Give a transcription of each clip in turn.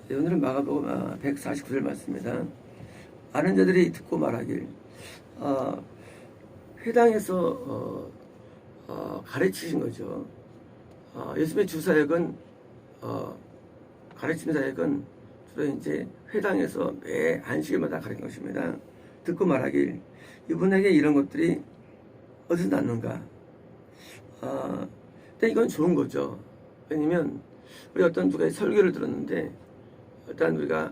네, 오늘은 마가복음 149절 말씀입니다. 아는 자들이 듣고 말하길 회당에서 가르치신 거죠. 예수님의 주사역은 가르침 사역은 주로 이제 회당에서 매 안식일마다 가르친 것입니다. 듣고 말하길 이분에게 이런 것들이 어디서 났는가? 근데 이건 좋은 거죠. 왜냐면 우리 어떤 누가 설교를 들었는데 일단 우리가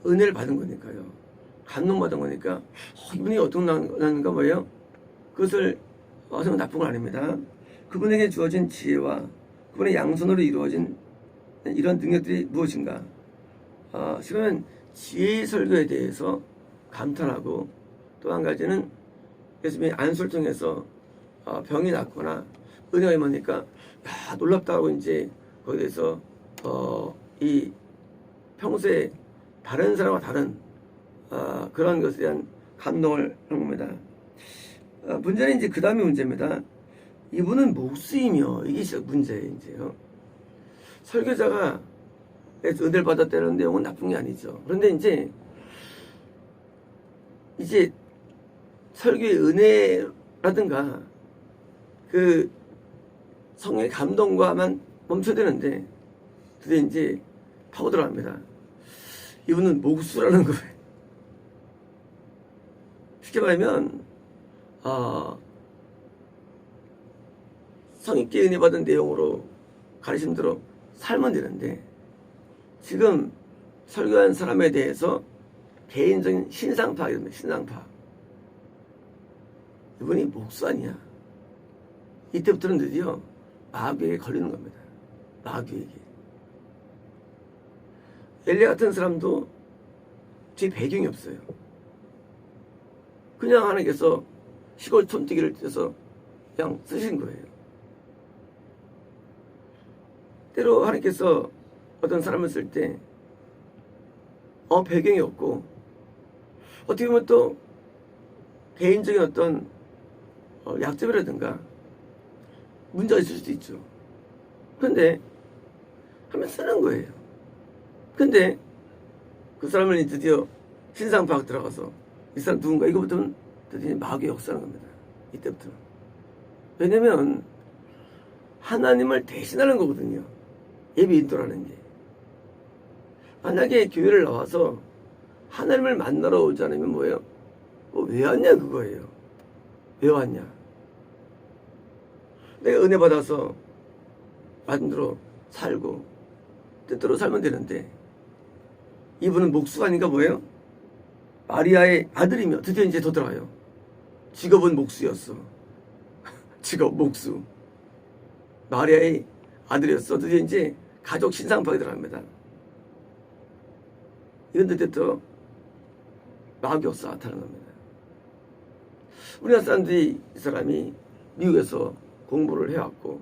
은혜를 받은 거니까요. 감동받은 거니까 이분이 어떻게 나는가 뭐예요? 그것을 생각 나쁜 건 아닙니다. 그분에게 주어진 지혜와 그분의 양손으로 이루어진 이런 능력들이 무엇인가? 지금은 지혜의 설교에 대해서 감탄하고 또 한 가지는 예수님이 안수를 통해서 병이 낫거나 은혜가 임하니까 놀랍다고 이제 거기에 대해서 이 평소에 다른 사람과 다른 그런 것에 대한 감동을 하는 겁니다. 문제는 이제 그 다음이 문제입니다. 이분은 목수이며 이게 진짜 문제예요. 이제요. 설교자가 은혜를 받았다는 내용은 나쁜 게 아니죠. 그런데 이제 설교의 은혜라든가 그 성령의 감동과만 멈춰야 되는데 그게 이제 파고 들어갑니다. 이분은 목수라는 거예요. 쉽게 말하면 성령께 은혜 받은 내용으로 가르친 대로 살면 되는데 지금 설교한 사람에 대해서 개인적인 신상파악입니다. 신상파악. 이분이 목수 아니야. 이때부터는 드디어 마귀에게 걸리는 겁니다. 마귀에게. 엘리야 같은 사람도 제 배경이 없어요. 그냥 하나님께서 시골 촌뜨기를 떼서 그냥 쓰신 거예요. 때로 하나님께서 어떤 사람을 쓸 때 배경이 없고 어떻게 보면 또 개인적인 어떤 약점이라든가 문제가 있을 수도 있죠. 그런데 하면 쓰는 거예요. 근데 그 사람을 드디어 신상파악 들어가서 이 사람 누군가 이거부터는 드디어 마귀의 역사하는 겁니다. 이때부터는. 왜냐면 하나님을 대신하는 거거든요. 예비 인도라는 게. 만약에 교회를 나와서 하나님을 만나러 오지 않으면 뭐예요? 왜 왔냐 그거예요. 왜 왔냐? 내가 은혜 받아서 마음대로 살고 뜻대로 살면 되는데 이분은 목수가 아닌가 뭐예요? 마리아의 아들이며 드디어 이제 더 들어가요. 직업은 목수였어. 직업 목수. 마리아의 아들이었어. 드디어 이제 가족 신상파악에 들어갑니다. 이건 드디어 마귀 역사가 나타나는 겁니다. 우리나라 사람들이 이 사람이 미국에서 공부를 해왔고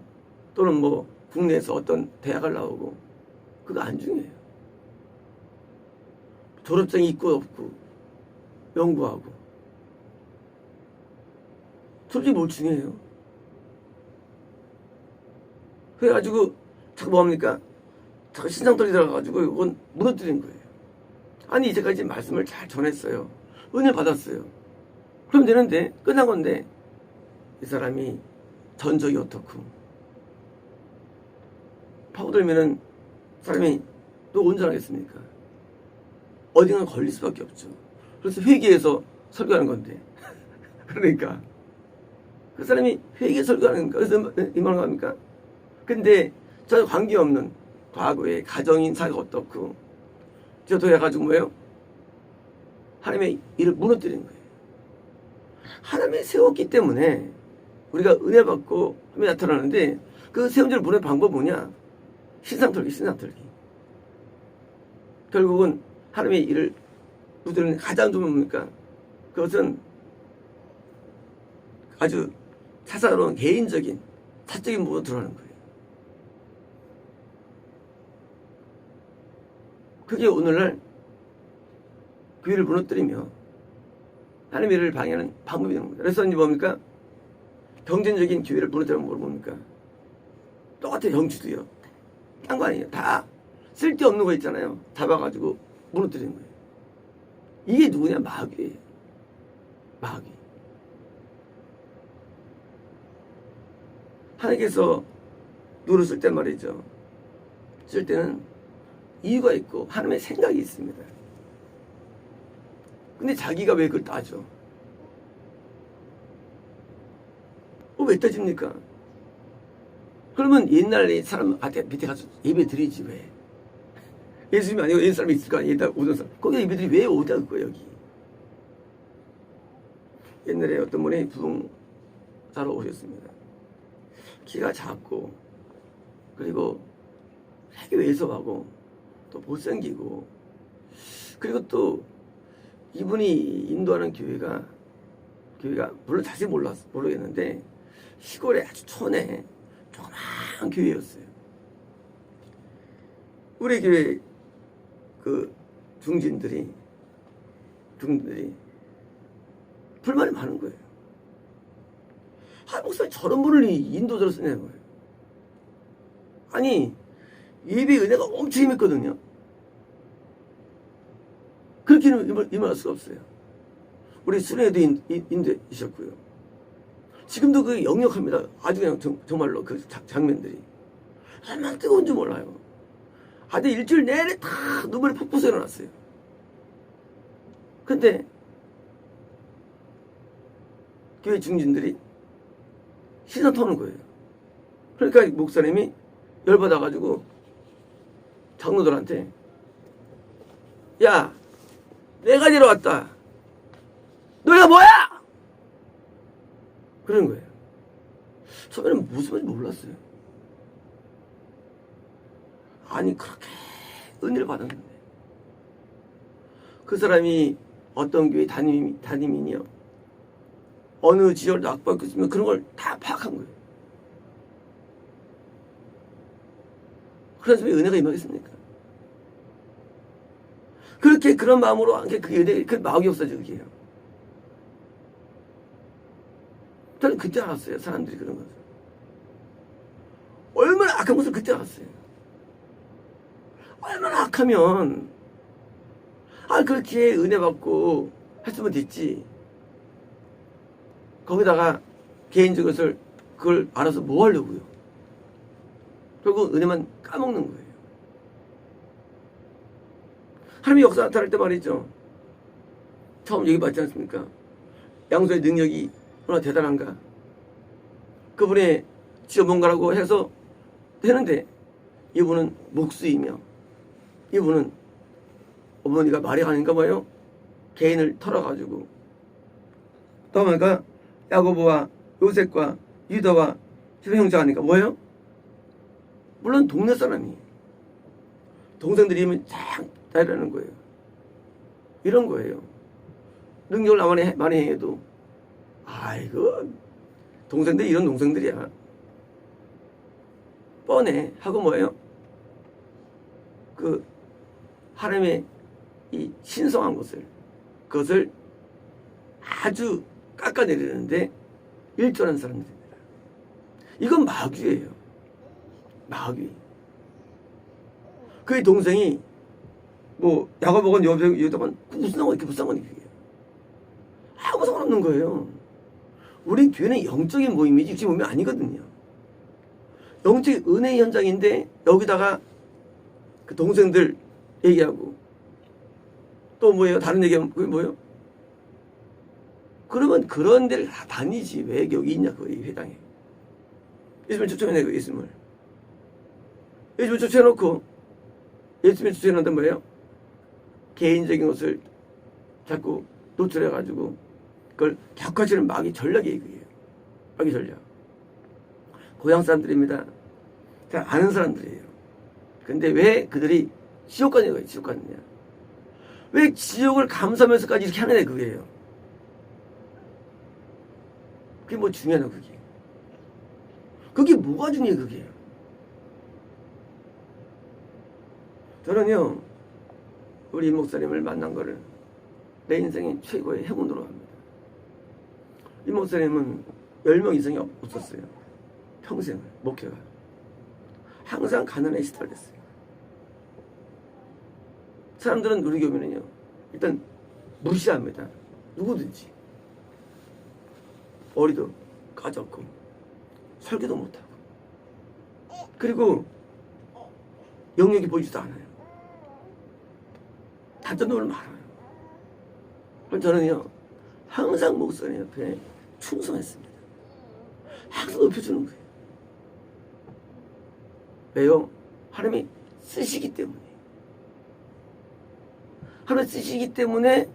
또는 뭐 국내에서 어떤 대학을 나오고 그거 안 중요해요. 졸업증이 있고 없고 연구하고 솔직히 뭘 중요해요. 그래가지고 자꾸 뭐합니까? 자꾸 신상돌이 들어가가지고 이건 무너뜨린 거예요. 아니 이제까지 말씀을 잘 전했어요. 은혜 받았어요. 그럼 되는데 끝난 건데 이 사람이 전적이 어떻고 파고들면은 사람이 또 온전하겠습니까? 어딘가 걸릴 수밖에 없죠. 그래서 회개해서 설교하는 건데 그러니까 그 사람이 회개 설교하는 거 그래서 이만한 겁니까? 근데 전혀 관계없는 과거의 가정인 사회가 어떻고 저도 해가지고 뭐예요? 하나님의 일을 무너뜨리는 거예요. 하나님이 세웠기 때문에 우리가 은혜 받고 하면 나타나는데 그 세운 줄 모르는 방법은 뭐냐? 신상털기. 결국은 하나님의 일을 누드는 가장 좋은 뭡니까? 그것은 아주 사사로운 개인적인 사적인 부분으로 드러나는 거예요. 그게 오늘날 교회를 무너뜨리며 하나님의 일을 방해하는 방법이 되는 겁니다. 그래서 이제 뭡니까? 경쟁적인 교회를 무너뜨리면 뭡니까? 똑같아요. 정치도요. 딴 거 아니에요. 다 쓸데없는 거 있잖아요. 잡아가지고 무너뜨리는 거예요. 이게 누구냐? 마귀예요. 마귀. 하나님께서 누구를 쓸 때 말이죠. 쓸 때는 이유가 있고 하나님의 생각이 있습니다. 근데 자기가 왜 그걸 따져? 왜 따집니까? 그러면 옛날에 사람 밑에 가서 예배 드리지 왜? 예수님이 아니고 옛 사람이 있을까? 옛날 오던 사람. 거기 예배들이 왜 오다 그거야 여기? 옛날에 어떤 분이 부동자로 오셨습니다. 키가 작고 그리고 되게 왜소하고 또 못생기고 그리고 또 이분이 인도하는 교회가 물론 자세히 모르겠는데 시골에 아주 촌에 조그마한 교회였어요. 우리 교회 그 중진들이 불만이 많은 거예요. 목사님 저런 분을 인도자로 쓰냐는 거예요. 아니 예배 은혜가 엄청 임했거든요. 그렇게는 임할 수가 없어요. 우리 순회도 인도이셨고요. 지금도 그 역력합니다. 아주 그냥 정말로 그 장면들이 얼마나 뜨거운지 몰라요. 아들 일주일 내내 다 눈물이 푹푹 일어났어요. 근데 교회 중진들이 시선 터는 거예요. 그러니까 목사님이 열받아가지고 장로들한테 야 내가 데려왔다. 너희가 뭐야? 그러는 거예요. 처음에는 무슨 말인지 몰랐어요. 아니 그렇게 은혜를 받았는데 그 사람이 어떤 교회 담임이요 어느 지역을 낙받고 있으면 그런 걸 다 파악한 거예요. 그래서 왜 은혜가 임하겠습니까? 그렇게 그런 마음으로 그게 은혜, 그 마음이 없어져 그게요. 저는 그때 알았어요. 사람들이 그런 것을. 얼마나 악한 것을 그때 알았어요. 얼마나 악하면 그렇게 은혜 받고 했으면 됐지. 거기다가 개인적인 것을 그걸 알아서 뭐 하려고요. 결국 은혜만 까먹는 거예요. 하나님의 역사 나타날 때 말이죠. 처음 얘기 받지 않습니까? 양손의 능력이 얼마나 대단한가. 그분의 지어 뭔가라고 해서 되는데 이분은 목수이며 이분은 어머니가 말이 아닌가 봐요. 개인을 털어가지고 또마가 야고보와 요셉과 유다와 형제가 아니까 뭐예요? 물론 동네 사람이 동생들이 이면 다 이러는 거예요. 이런 거예요. 능력을 많이 해도 아이고 동생들이 이런 동생들이야. 뻔해 하고 뭐예요? 그 하나님의 이 신성한 그것을 아주 깎아내리는데 일조하는 사람들입니다. 이건 마귀예요. 마귀. 그의 동생이 뭐 야고보건 요셉은 무슨 상관이 그게 아무 상관없는 거예요. 우리 교회는 영적인 모임이지 육적인 모임이 아니거든요. 영적인 은혜 현장인데 여기다가 그 동생들 얘기하고 또 뭐예요? 다른 얘기하면 그게 뭐예요? 그러면 그런 데를 다 다니지 왜 여기 있냐 그 회당에. 예수님을 초청해내 그 예수님을 초청해놓고 예수님을 초청해놓는데 뭐예요? 개인적인 것을 자꾸 노출해가지고 그걸 격화시는 마귀 전략이에요. 그게 마귀 전략. 고향 사람들입니다. 잘 아는 사람들이에요. 근데 왜 그들이 지옥 가냐 거예요. 지옥 가느냐. 왜 지옥을 감수하면서까지 이렇게 하느냐 그게요. 그게 뭐 중요하나 그게. 그게 뭐가 중요해 그게. 저는요 우리 목사님을 만난 거를 내 인생의 최고의 행운으로 합니다. 이 목사님은 10명 이상이 없었어요. 평생을 목회가 항상 가난에 시달렸어요. 사람들은 우리 교회는요, 일단 무시합니다. 누구든지. 머리도 까졌고 설교도 못하고 그리고 영역이 보이지도 않아요. 단점도 많아요. 그럼 저는요 항상 목사님 옆에 충성했습니다. 항상 높여주는 거예요. 왜요? 하나님이 쓰시기 때문에. 하나님 쓰시기 때문에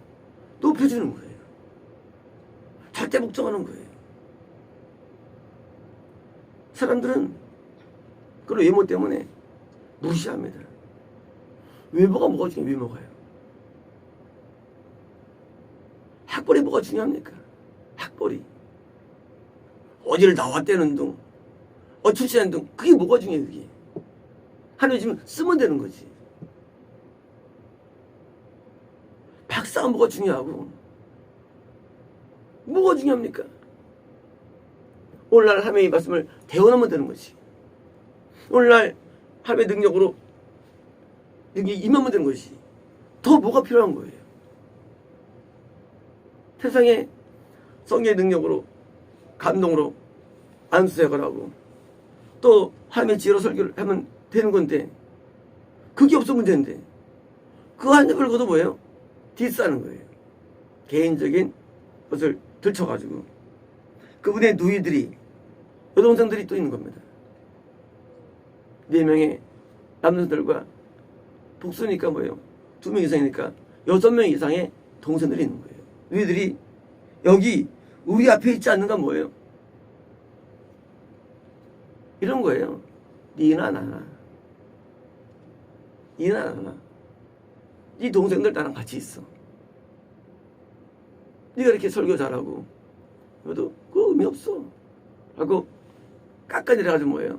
높여주는 거예요. 절대 복종하는 거예요. 사람들은 그런 외모 때문에 무시합니다. 외모가 뭐가 중요해요? 외모가요. 학벌이 뭐가 중요합니까? 학벌이. 어디를 나왔다는 둥, 출신한 둥, 그게 뭐가 중요해요, 그게. 하나님 지금 쓰면 되는 거지. 박사가 뭐가 중요하고, 뭐가 중요합니까? 오늘날 하나님의 말씀을 대언하면 되는 거지. 오늘날 하나님의 능력으로 여기 임하면 되는 것이 더 뭐가 필요한 거예요. 세상에 성령의 능력으로 감동으로 안수색을 하고 또 하나님의 지혜로 설교를 하면 되는 건데 그게 없어 문제인데 그거 한입 걸고도 뭐예요? 디스하는 거예요. 개인적인 것을 들춰가지고 그분의 누이들이 여동생들이 또 있는 겁니다. 4명의 남자들과 복수니까 뭐예요? 2명 이상이니까 6명 이상의 동생들이 있는 거예요. 누이들이 여기 우리 앞에 있지 않는가 뭐예요? 이런 거예요. 니나 나나 니나 나나 네 동생들 나랑 같이 있어. 네가 이렇게 설교 잘하고 그래도 그 의미 없어 하고 깎아내려가지고 뭐예요?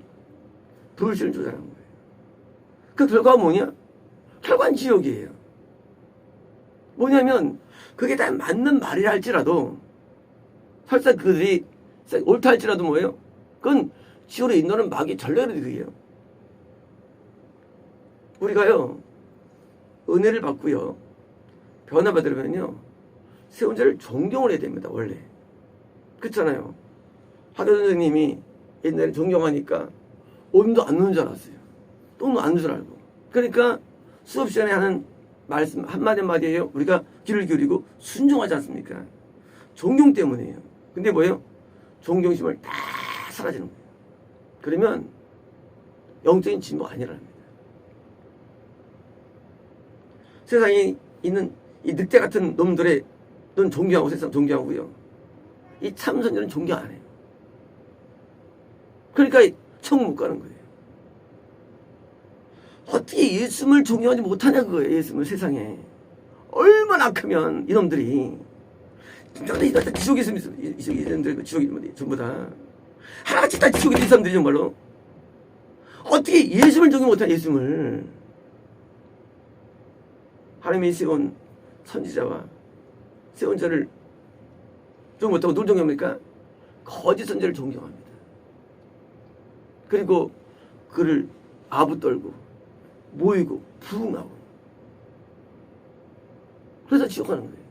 불신을 조장한 거예요. 그 결과가 뭐냐? 결과는 지옥이에요. 뭐냐면 그게 다 맞는 말이라 할지라도 설사 그들이 옳다 할지라도 뭐예요? 그건 지옥으로 인도하는 마귀의 전략이 그게요. 우리가요 은혜를 받고요 변화받으려면요 세운자를 존경을 해야 됩니다. 원래 그렇잖아요. 하교 선생님이 옛날에 존경하니까 오줌도 안 누는 줄 알았어요. 똥도 안 누는 줄 알고. 그러니까 수업 시간에 하는 말씀 한마디 한마디에요 우리가 귀를 기울이고 순종하지 않습니까? 존경 때문이에요. 근데 뭐예요? 존경심을 다 사라지는 거예요. 그러면 영적인 진보가 아니라는 겁니다. 세상에 있는 이 늑대 같은 놈들의 넌 존경하고 세상 존경하고요. 이 참선자는 존경 안 해요. 그러니까 천국 못 가는 거예요. 어떻게 예수님을 존경하지 못하냐 그거예요. 예수님을 세상에. 얼마나 크면 이놈들이 지옥에 있으면 이놈들 지옥이 전부 다 하나같이 다 지옥에 있는 사람들이 정말로 어떻게 예수님을 존경 못하냐 예수님을. 하나님이 세운 선지자와 세운 자를 존경 못하고 누굴 존경합니까? 거짓 선지자를 존경합니다. 그리고 그를 아부 떨고 모이고 부흥하고 그래서 지옥 가는 거예요.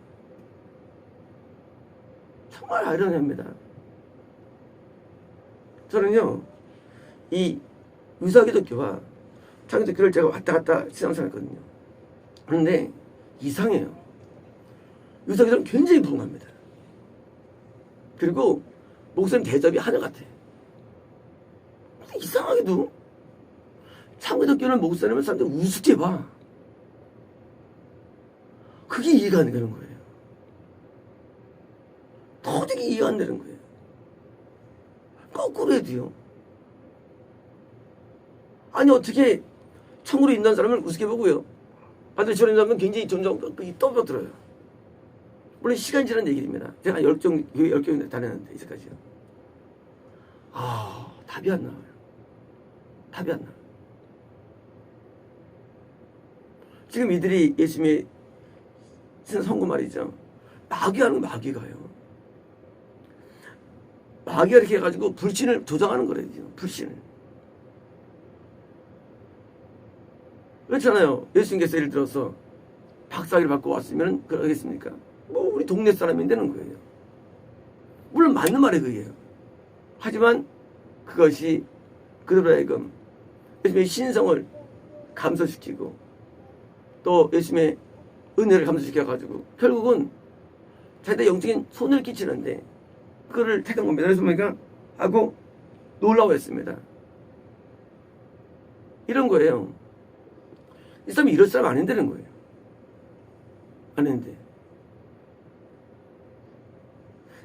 정말 아이러니합니다. 저는요 이 유사기독교와 창기독교를 제가 왔다 갔다 신앙생활했거든요. 그런데 이상해요. 유사기독교는 굉장히 부흥합니다. 그리고 목사님 대접이 하늘 같아요. 근데 이상하게도 창기독교는 목사님을 사람들이 우습게 봐. 그게 이해가 안 되는 거예요. 도저히 이해가 안 되는 거예요. 거꾸로 해도요. 아니 어떻게 천국으로 인도한 사람을 우습게 보고요. 반드시 저런 사람은 굉장히 존중하고 떠들어요. 물론 시간이 지난 얘기입니다. 제가 10경 다녔는데 이제까지요. 답이 안 나와요. 답이 안 나와요. 지금 이들이 예수님의 선고 말이죠. 마귀하는 마귀가요. 마귀가 이렇게 해가지고 불신을 조장하는 거래요. 불신을. 그렇잖아요. 예수님께서 예를 들어서 박사학위를 받고 왔으면 그러겠습니까? 뭐 우리 동네 사람이 되는 거예요. 물론 맞는 말에 그게요. 하지만 그것이 그들로 하여금 예수님의 신성을 감소시키고 또 예수님의 은혜를 감소시켜가지고 결국은 자기들 영적인 손해를 끼치는데 그거를 택한 겁니다. 그래서 보니까 하고 놀라워했습니다. 이런 거예요. 이 사람이 이럴 사람 아닌다는 거예요. 아닌데.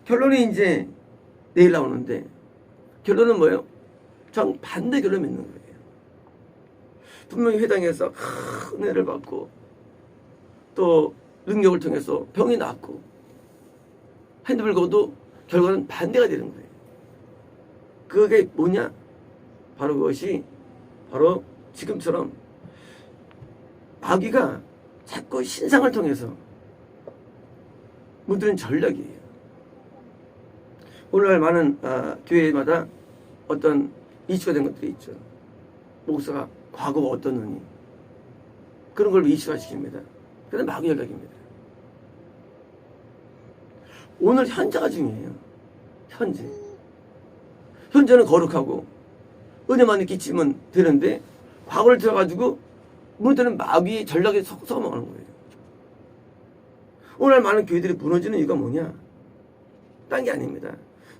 결론이 이제 내일 나오는데 결론은 뭐예요? 정반대 결론이 있는 거예요. 분명히 회당에서 은혜를 받고 또 능력을 통해서 병이 낫고 했는데 불구하고도 결과는 반대가 되는 거예요. 그게 뭐냐? 바로 그것이 바로 지금처럼 마귀가 자꾸 신상을 통해서 문드는 전략이에요. 오늘날 많은 교회마다 어떤 이슈가 된 것들이 있죠. 목사가 과거가 어떠느니 그런 걸 이슈화시킵니다. 그건 마귀 전략입니다. 오늘 현재가 중요해요. 현재는 거룩하고 은혜만 끼치면 되는데 과거를 들어가지고 무너뜨리는 마귀의 전략에 섞어먹는 거예요. 오늘 많은 교회들이 무너지는 이유가 뭐냐? 딴 게 아닙니다.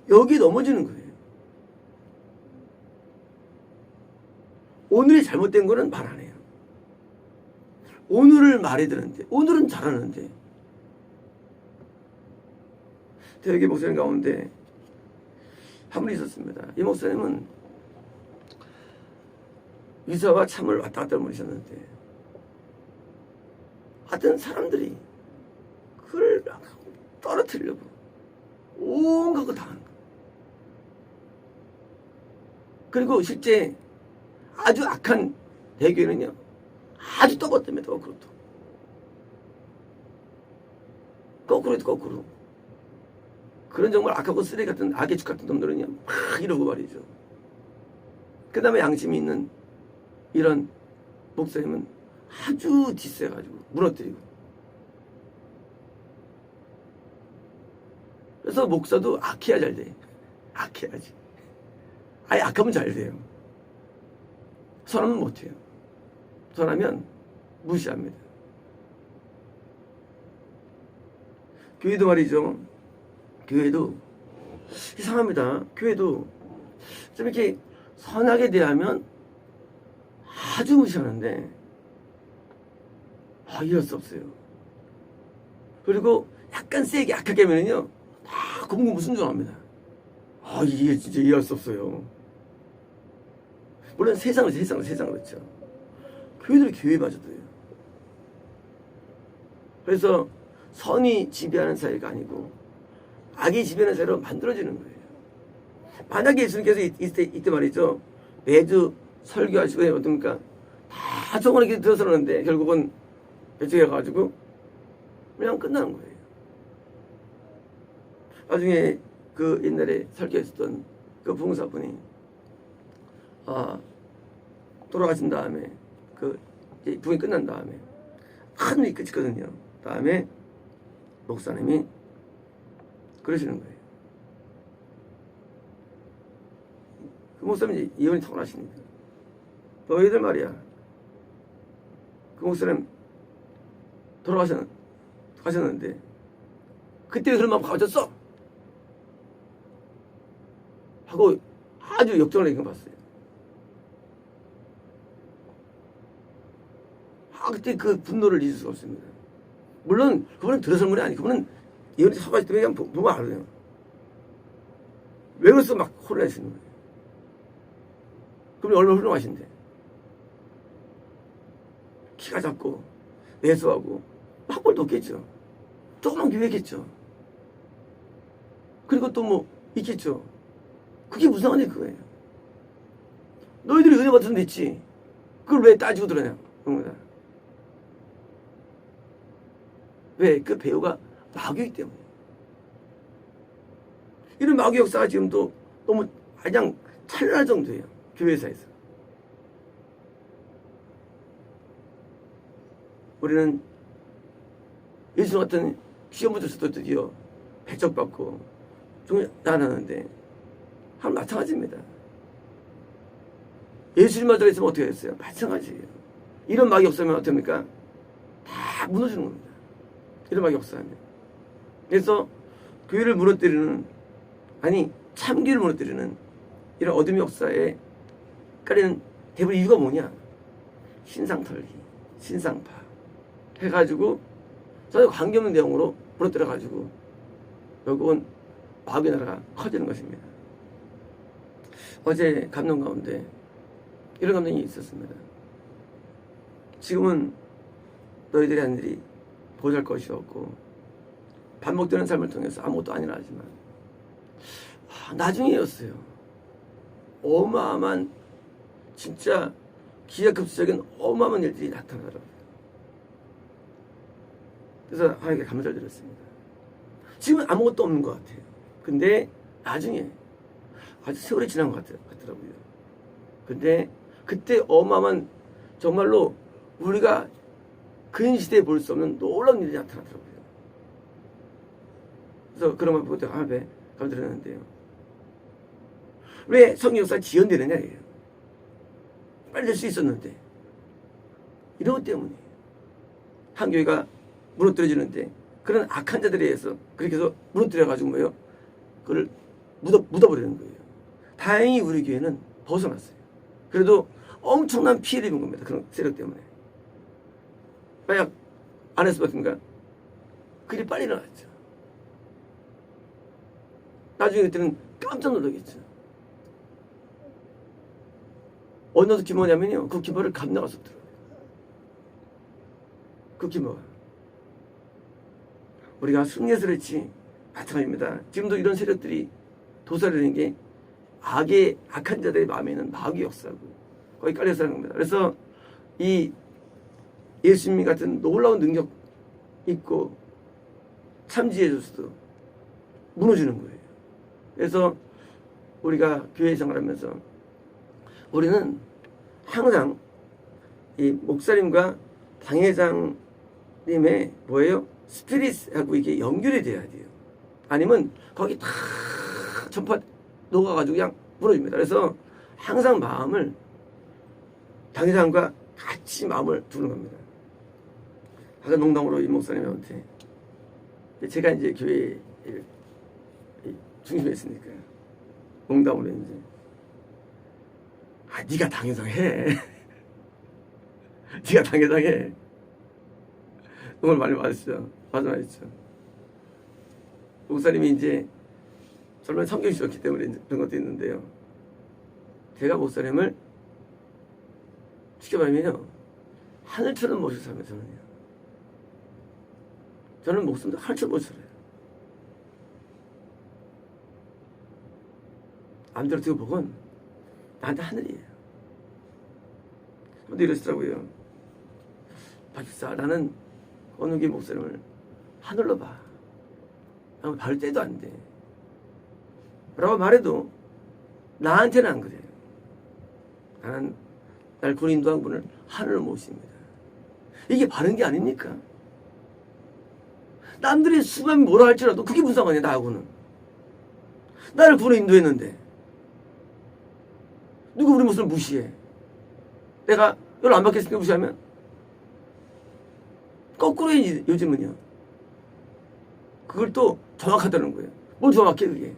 여기 넘어지는 거예요. 오늘이 잘못된 거는 말 안 해요. 오늘을 말해야 되는데 오늘은 잘하는데 대개 목사님 가운데 한 분이 있었습니다. 이 목사님은 위사와 참을 왔다 갔다 하셨는데 하여튼 사람들이 그를 떨어뜨리려고 온갖 거 당한 거예요. 그리고 실제 아주 악한 대교회는요 아주 떠벌답니다. 거꾸로 그런 정말 악하고 쓰레기 같은 악의 축 같은 놈들은요 막 이러고 말이죠. 그 다음에 양심이 있는 이런 목사님은 아주 뒷세가지고 무너뜨리고. 그래서 목사도 악해야 잘 돼. 악해야지. 아예 악하면 잘 돼요. 선하면 못해요. 선하면 무시합니다. 교회도 말이죠. 교회도 이상합니다. 교회도 좀 이렇게 선하게 대하면 아주 무시하는데 이해할 수 없어요. 그리고 약간 세게 약하게 하면요 다 고문고문 순종합니다. 이게 진짜 이해할 수 없어요. 물론 세상은 그렇죠. 교회들이 교회마저도요. 그래서 선이 지배하는 사회가 아니고 악이 지배하는 사회로 만들어지는 거예요. 만약에 예수님께서 이때 말이죠 매주 설교하시고 어떻습니까? 다 정원에 들어서는데 결국은 배척해가지고 그냥 끝나는 거예요. 나중에 그 옛날에 설교했었던 그 부흥사분이 돌아가신 다음에 그 부흥이 끝난 다음에 큰 일이 끝이거든요. 다음에 목사님이 그러시는 거예요. 그 목사님이 예언이 탁월하시니까 너희들 말이야 그 목사님 돌아가셨는데 그때 그런 마음 가졌어 하고 아주 역정을 얘기해 봤어요. 그때 그 분노를 잊을 수가 없습니다. 물론 그분은 들어선 분이 아니고 그분은 예언이 서가지 때문에 그냥 보면 알아요. 왜 그래서 막 혼란하시는 거예요. 그분이 얼마나 훌륭하신데 키가 작고 내수하고 학벌도 없겠죠. 조그만 교회겠죠. 그리고 또 뭐 있겠죠. 그게 무슨 상관이 그거예요. 너희들이 은혜 받으면 됐지. 그걸 왜 따지고 들어냐. 그런 거다. 왜? 그 배우가 마귀이기 때문에. 이런 마귀 역사가 지금도 너무 그냥 찬란할 정도예요. 교회사에서. 우리는 예수 같은 시험부터서도 드디어 배척받고 좀 나가는데 한 마찬가지입니다. 예수님 말대로 했으면 어떻게 했어요? 마찬가지예요. 이런 막이 없으면 어떻습니까? 다 무너지는 겁니다. 이런 막이 없으면. 그래서 교회를 무너뜨리는, 아니 참교회를 무너뜨리는 이런 어둠의 역사에 깔리는 대부분 이유가 뭐냐? 신상 털기, 신상파 해가지고 전혀 관계없는 내용으로 무너뜨려가지고 결국은 마귀의 나라가 커지는 것입니다. 어제 감동 가운데 이런 감동이 있었습니다. 지금은 너희들의 하늘이 보잘 것이 없고 반복되는 삶을 통해서 아무것도 아니라 하지만 나중에였어요. 어마어마한 진짜 기하급수적인 어마어마한 일들이 나타나더라고요. 그래서 하나님께 감사를 드렸습니다. 지금은 아무것도 없는 것 같아요. 근데 나중에 아주 세월이 지난 것 같더라고요. 근데 그때 어마어마한 정말로 우리가 근시대에 볼 수 없는 놀라운 일이 나타나더라고요. 그래서 그런 걸 보고 하나님께 감사드렸는데요. 왜 성경 역사가 지연되느냐예요. 빨리 될 수 있었는데 이런 것 때문에 한 교회가 무너뜨려지는데 그런 악한 자들에 의해서 그렇게 해서 무너뜨려가지고 뭐예요? 그걸 묻어버리는 거예요. 다행히 우리 교회는 벗어났어요. 그래도 엄청난 피해를 입은 겁니다. 그런 세력 때문에. 만약 안 했을 것 같은가? 그리 빨리 일어났죠. 나중에 그때는 깜짝 놀라겠죠. 어느 규모냐면요. 그 규모를 감당하셨더라고요. 그 규모가. 우리가 승리했을지 마찬가지입니다. 지금도 이런 세력들이 도사리는 게 악한 자들의 마음에 있는 마귀의 역사고 거기 깔려서 하는 겁니다. 그래서 이 예수님 같은 놀라운 능력 있고 참지해줘서도 무너지는 거예요. 그래서 우리가 교회 생활하면서 우리는 항상 이 목사님과 당회장님의 뭐예요? 스피릿하고 이게 연결이 돼야 돼요. 아니면 거기 다 전파 녹아가지고 그냥 무너집니다. 그래서 항상 마음을 당회장과 같이 마음을 두는 겁니다. 아까 농담으로 이 목사님한테 제가 이제 교회 중심에 있으니까 농담으로 이제 네가 당회장 해. 네가 당회장 해. 오늘 많이 맞았죠. 맞았죠. 목사님이 이제 저는 성경이 좋기 때문에 그런 것도 있는데요. 제가 목사님을 지켜보면요. 하늘처럼 모시고 살면 저는 목숨도 하늘처럼 모시고 살아요. 남들 어떻게 보건 나한테 하늘이에요. 근데 이러시더라고요. 박집사, 나는 어느 게 목사님을 하늘로 봐. 나는 발 때도 안 돼. 라고 말해도 나한테는 안 그래요. 나는 날 구원 인도한 분을 하늘로 모십니다. 이게 바른 게 아닙니까? 남들이 수감이 뭐라 할지라도 그게 무슨 상관이야, 나하고는. 나를 구원 인도했는데 누가 우리 모습을 무시해? 내가 연락 안 받겠으니까 무시하면? 거꾸로 해야지, 요즘은요. 그걸 또 정확하다는 거예요. 뭘 정확해, 그게?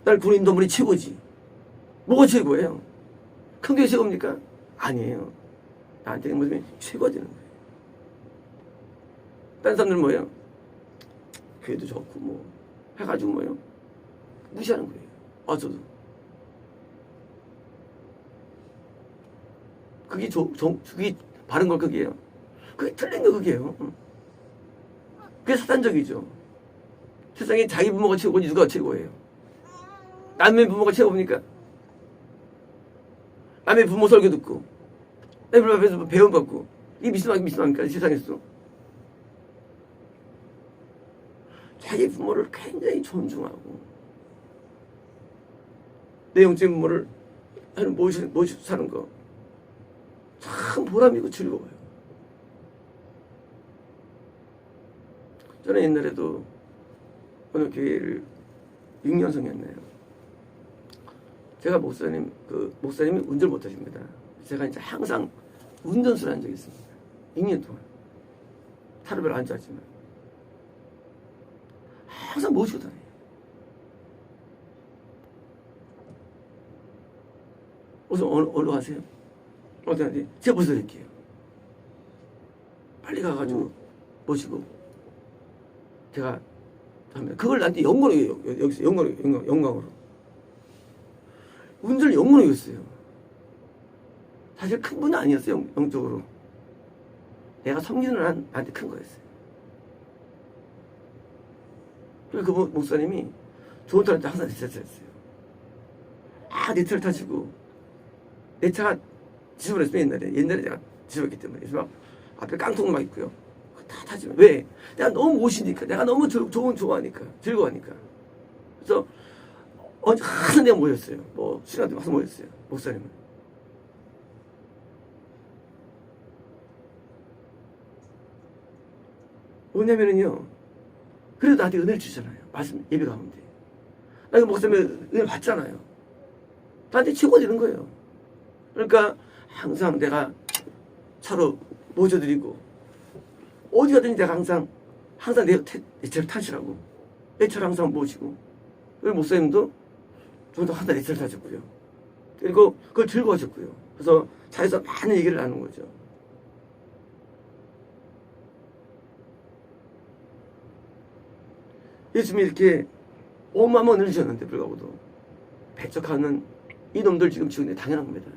날 구원 인도한 분이 최고지. 뭐가 최고예요? 큰 게 최고입니까? 아니에요. 나한테는 모습이 최고가 되는 거예요. 다른 사람들은 뭐예요? 교회도 좋고 뭐 해가지고 뭐예요? 무시하는 거예요. 어서도. 그게 그게 바른 걸 그게요. 그게 틀린 거 그게요. 그게 사단적이죠. 세상에 자기 부모가 최고지 누가 최고예요? 남의 부모가 최고입니까? 남의 부모 설교 듣고 남의 부모 앞에서 배움받고 이게 미스마입니까? 세상에서 자기 부모를 굉장히 존중하고 내 영적인 부모를 모시고 사는 거 참 보람이고 즐거워요. 저는 옛날에도 어느 교회를 6년 성했네요. 제가 목사님이 운전을 못하십니다. 제가 이제 항상 운전수를 한 적이 있습니다. 6년 동안. 차를 별로 안 좋아하지만. 항상 모시고 다녀요. 어서 어디로 가세요? 어디 가지? 제가 모셔드릴게요. 빨리 가가지고 모시고 제가 하면 그걸 나한테 영광이에요. 여기서 영광으로. 운전을 영광으로 이겼어요. 사실 큰 분은 아니었어요. 영적으로. 내가 섬기는 나한테 큰 거였어요. 그래서 그 목사님이 좋은 차를 항상 내 차를 탔어요. 내 차를 타시고 내 차가 지저분했어요. 옛날에 제가 지저분했기 때문에. 그래서 막 앞에 깡통도 막 있고요. 다 타지만 왜? 내가 너무 모시니까, 내가 너무 좋아하니까, 즐거워하니까. 그래서 항상 내가 모였어요. 뭐 시간도 와서 모였어요. 목사님은. 뭐냐면은요. 그래도 나한테 은혜를 주잖아요. 말씀 예배 가운데. 나 이거 목사님 은혜 받잖아요. 나한테 최고 되는 거예요. 그러니까 항상 내가 차로 모셔드리고 어디 가든지 내가 항상 내 차를 타시라고 내 차를 항상 모시고 그리고 목사님도 저도 항상 내 차를 타셨고요. 그리고 그걸 즐거워하셨고요. 그래서 차에서 많은 얘기를 나누는 거죠. 예수님이 이렇게 어마어마한 은혜를 주셨는데 불구하고도 배척하는 이놈들 지금 지금 당연한 겁니다.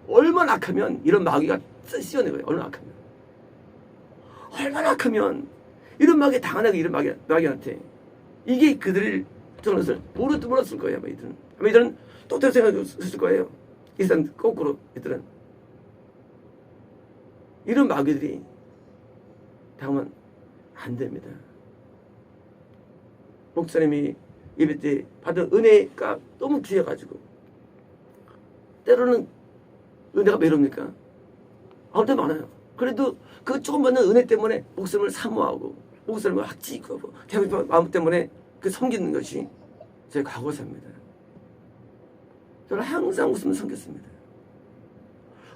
얼마나 악하면 이런 마귀가 씌워내고요. 얼마나 악하면. 얼마나 악하면 이런 마귀에 당하는 이런 마귀한테 이게 그들을 저는 것을 몰랐을 거예요. 아마 이들은 똑똑히 생각했을 거예요. 일단 거꾸로 이들은 이런 마귀들이 당하면 안 됩니다. 목사님이 예배 때 받은 은혜가 너무 귀해가지고 때로는 은혜가 매롭니까? 아무튼 많아요. 그래도 그 조금 받는 은혜 때문에 목사님을 사모하고 목사님을 학지고 대한 마음 때문에 그 섬기는 것이 제 과거사입니다. 저는 항상 목사님을 섬겼습니다.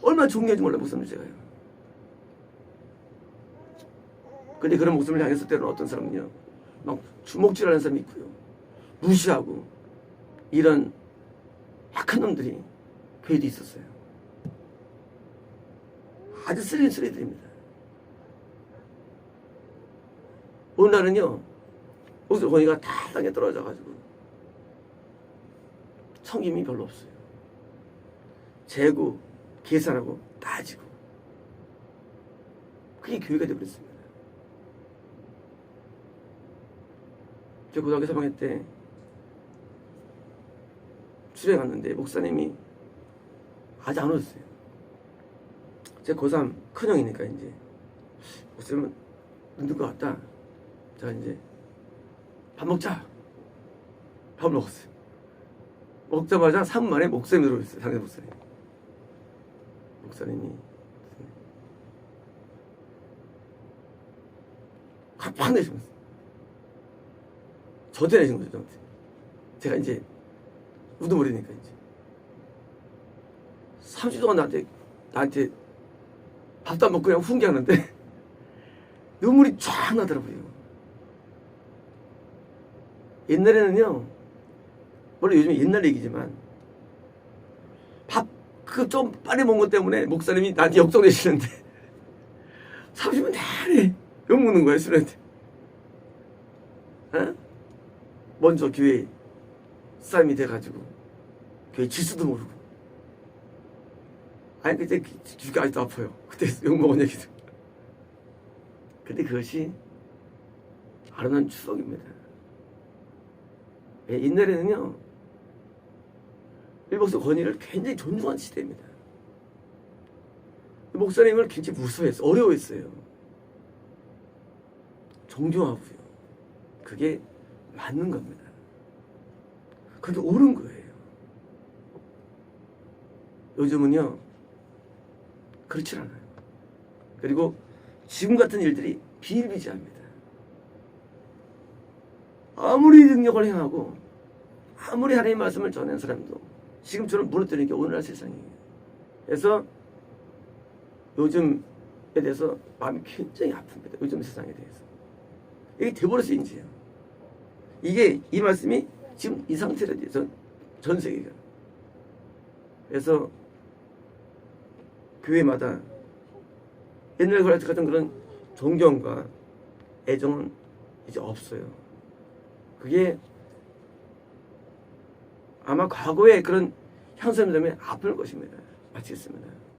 얼마나 존경인지 몰라요. 목사님 제가요. 근데 그런 목사님을 향해서 때로는 어떤 사람은요 막 주먹질하는 사람이 있고요. 무시하고 이런 약한 놈들이 교회도 있었어요. 아주 쓰레기들입니다. 오늘날은요 목사 권위가 다 땅에 떨어져가지고 성김이 별로 없어요. 재고 계산하고 따지고 그게 교회가 되어버렸습니다. 제가 고등학교 3학년 때 출에 갔는데 목사님이 아직 안 오셨어요. 제가 고3 큰형이니까 이제 목사님은 늦는 것 같다. 제가 이제 밥 먹자. 밥을 먹었어요. 먹자마자 3분 만에 목사님이 들어오셨어요. 당연 목사님. 목사님이 확 내시면서 저한테 내신 거죠. 저한테. 제가 이제 우두머리니까 이제 3주 동안 나한테 밥도 안 먹고 그냥 훈계하는데 눈물이 쫙 나더라고요. 옛날에는요, 물론 요즘 옛날 얘기지만 밥 그 좀 빨리 먹은 것 때문에 목사님이 나한테 역정 내시는데 30분 내내 욕 먹는 거예요, 술한테. 어? 먼저 교회 싸움이 돼가지고 교회 질수도 모르고. 아니 그때 귀가 아직도 아파요. 그때 욕먹은 얘기도. 근데 그것이 아름다운 추억입니다. 옛날에는요 일목사 권위를 굉장히 존중한 시대입니다. 목사님을 굉장히 무서워했어요. 어려워했어요. 존경하고요. 그게 맞는 겁니다. 그게 옳은 거예요. 요즘은요 그렇지 않아요. 그리고 지금 같은 일들이 비일비재합니다. 아무리 능력을 행하고 아무리 하나님의 말씀을 전하는 사람도 지금처럼 무너뜨리는 게 오늘날 세상이에요. 그래서 요즘에 대해서 마음이 굉장히 아픕니다. 요즘 세상에 대해서. 이게 돼버렸어요, 이제요. 이게 이 말씀이 지금 이 상태로 돼서 전 세계가. 그래서 교회마다 옛날 같은 그런 존경과 애정은 이제 없어요. 그게 아마 과거의 그런 향수염 때문에 아플 것입니다. 마치겠습니다.